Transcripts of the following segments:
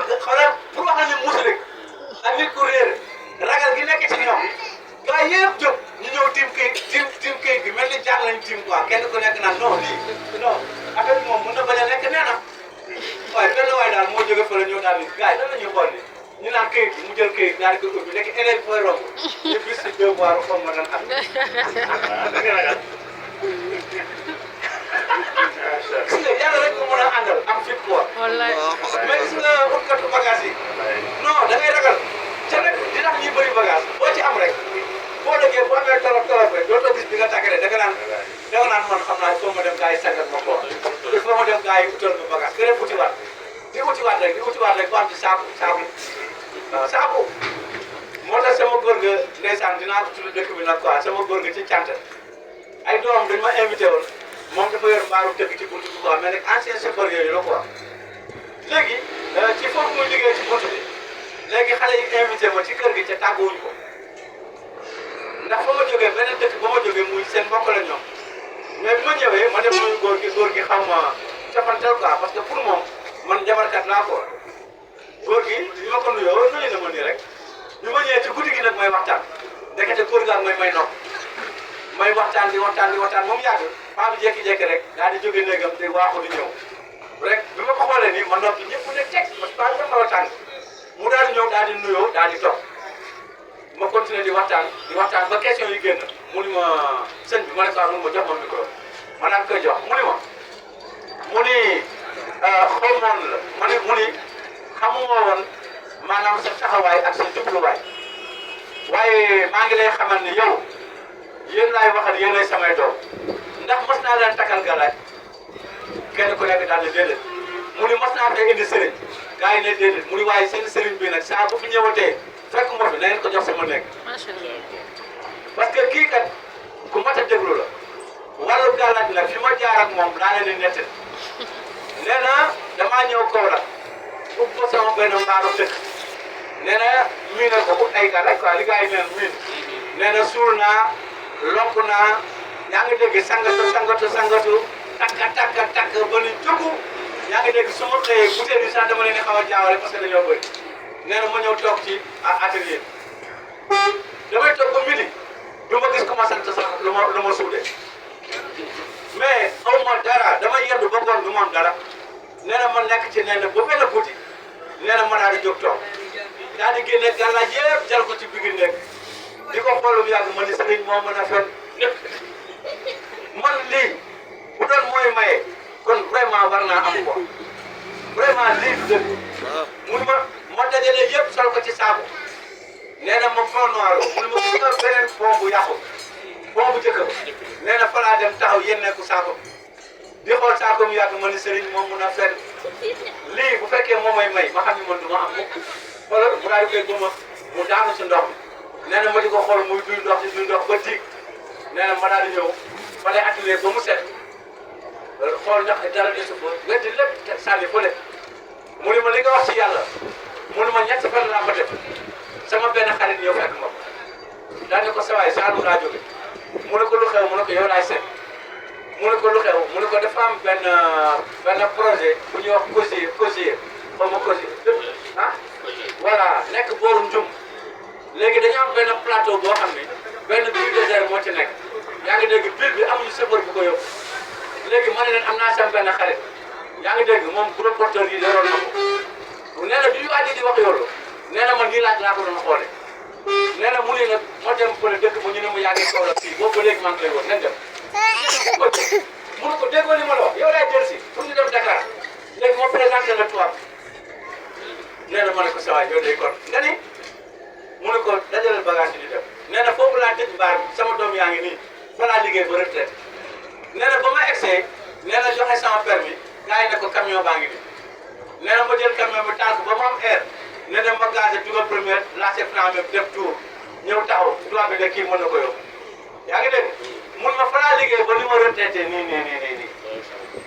xoolal pour wax la ne muus rek ak nit ku réer ragal gi nekk ci ñoom gars yëpp jóg ñu ñëw tiim kayit bi mel ni jaar lañ tiim quoi kenn ku nekk naan non lii non affaire bi moom mën na bañ a nekk nee na waaye benn waay daal moo jóge fële ñëw daal ni gars yi lan la ñuy xool ni ñu naan kayit bi mu jël kayit daal di ko ubbi nekk élève fooy romb ñu bis si devoir comme ma doon am dëgg ragal gis nga yàlla rek ko mën a àndal am fit quoi mais gis nga utkatu bagage yi non da ngay ragal ca nag di tax ñuy bëri bagage boo ci am rek boo déggee boo amee torop rek dootoo gis bi nga tàggatee da nga naan man xam naa il faut ma dem gars yi sàggat ma ko il faut ma dem gars yi utal ma bagage nga dem utiwaat di utiwaat rek ba am ci saaku moo tax sama góor ga ndeysaan dinaa ko tudd dëkk bi nag quoi sama góor ga ci cant ay doom dañ ma invité woon moom dafa yor mbaaru dëkk ci buntu bi quoi mais nag ancien chauffeur yooyu la quoi léegi ci foofu muy liggéey ci buntu bi léegi xale yi invité ma ci kër gi ca tàgguwuñ ko ndax fa ma jógee beneen dëkk ba ma jógee muy seen mbokk la ñoom mais bi ma ñëwee ma dem nuyu góor gi xam ma cafantal quoi parce que pour moom man jabarkat laa ko góor gi bi ma ko nuyoo nuyu na ma nii rek bi ma ñëwee ci guddi gi nag may waxtaan ndekete góor gaa may nopp may waxtaan di waxtaan moom yàgg faa bi jékki-jékki rek daal di jóge néegam te waaxu di ñëw rek bi ma ko xoolee nii ma noppi ñëpp ne teg parce que faa bi xaw a tàng mu daal di ñëw daal di nuyoo daal di toog ma continuer di waxtaan ba question yi génn mu ni ma sëñ bi ma ne ko mun ma jox ma micro ma naan koy jox mu ni xamoon la mu ni xamuma woon maanaam sa taxawaay ak sa jubluwaay waaye maa ngi lay xamal ni yow yéen laay waxal yéenay samay doom ndax mos naa leen takkal galaaj kenn ku nekk daal di déedéet mu ni mos naa fee indi sëriñ gars yi ne déedéet mu ni waaye seen sëriñ bi nag saa bu fi ñëwatee fekk ma fi na ngeen ko jox sama nekk parce que kii kat ku mat a déglu la wàllu galaaj nag fi ma jaar ak moom daa leen di nettali nee na damaa ñëw kaw la ub ko sama benn mbaaru dëkk nee na miinal ko ut ay galaaj quoi li gars yi neen miin nee na suul naa lonk naa yaa ngi dégg sangatu takk ba ni jógu yaa ngi dégg su ma xëyee butéel yi sax dama leen di xaw a jaawale parce que dañoo bëri nee na ma ñëw toog ci atelier damay toog ba midi du ma gis ko ma sant sax lu ma suude mais aw ma dara dama yendu ba ngoon du ma am dara nee na ma nekk ci nee na ba benn guddi nee na ma daal di jóg toog daal di génne gàllaaj yëpp jal ko ci biir nekk di ko xoolum yàgg ma ni sëriñ moo mën a fen man lii bu doon mooy maye kon vraiment war naa am ko vraiment lii du dëgg mun ma dajale yëpp sol ko ci saabu nee na ma fond noir mun ma gis nga beneen fond bu yàqu fond bu njëkk ba nee na fa laa dem taxaw yenneeku saako di xool saako mu yàgg ma ni sëriñ moo mun a fen lii bu fekkee moo may ma xam ni man du ma am mukk xoolal mu daal di koy gëma mu daanu si ndox mi nee na ma di ko xool muy duy ndox ba tiig nee na ma daal di ñëw fa lay atelier ba mu set xool ndax dara desu ko weddi lépp sànni fële mu ni ma li nga wax ci yàlla mu ni ma ñetti fan laa ko def sama benn xarit yow fekk ma daal ne ko sawaay Saalum laa jóge mu ne ko lu xew mu ne ko yow laay seet mu ne ko lu xew mu ne ko dafa am benn projet bu ñuy wax COSIR xaw ma COSIR ah voilà nekk booru Njum léegi dañu am benn plateau boo xam ne benn biir désert moo ci nekk yaa ngi dégg biir bi amuñu chauffeur bu ko yóbbu léegi ma ne leen am naa sama benn xarit yaa ngi dégg moom gros porteur yi yoroon na ko nee na bi ñu waaj di wax yoolu nee na man nii laa ko doon xoole nee na mu ne nag moo dem fële dëkk bu ñu ne mu yàggee kaw la fii boobu ba léegi maa ngi koy woon nañ dem mu ne ko déggoo li ma la wax yow laay jël si pour ñu dem Dakar léegi moo présenté la tubaab nee na ma ne ko sa waay yow day kon nga ni mu ne ko dajaleel bagage yi di dem nee na foofu laa tëj baar bi sama doom yaa ngi nii fa laa liggéey ba retraite nee na ba ma egsee nee na joxe sama permis gars yi ne ko camion baa ngi nii nee na ma jël camion bi tànk ba mu am air nee na ma gazé dugal première lancé franc même def tour ñëw taxaw tubaab bi ne kii mën na ko yóbbu yaa ngi dégg mun ma fa laa liggéey ba ni ma retraité nii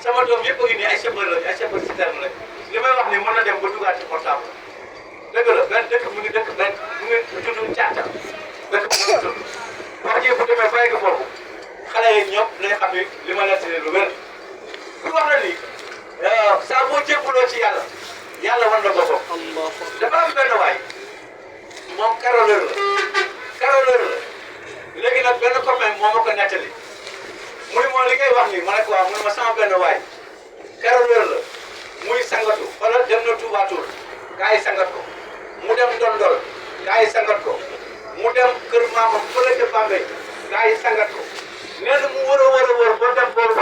sama doom yëpp a ngi nii ay chauffeur lañu ay chauffeur citerne lañu li may wax nii mën na dem ba dugaat ci portable dëgg la benn dëkk mu ngi dëkk benn mu ngi tudd Caata dëkk bu ngi tudd wax ji bu demee ba yegg foofu xale yi ñëpp nañ xam ni li ma leen lu wér pour wax la ni saa boo jébbuloo ci yàlla yàlla wan na boppam. dafa am benn waay moom caroleur la léegi nag benn copain moo ma ko nettali mu ne ma li ngay wax nii ma ne ko waaw mu ne ma sama benn waay caroleur la muy sangatu wala dem na Touba Toul gaa yi sangat ko mu dem Ndondol gaa yi sangat ko mu dem kër maamam fële ca Bambey gaa yi sangat ko nee na mu wër a wër ba dem booru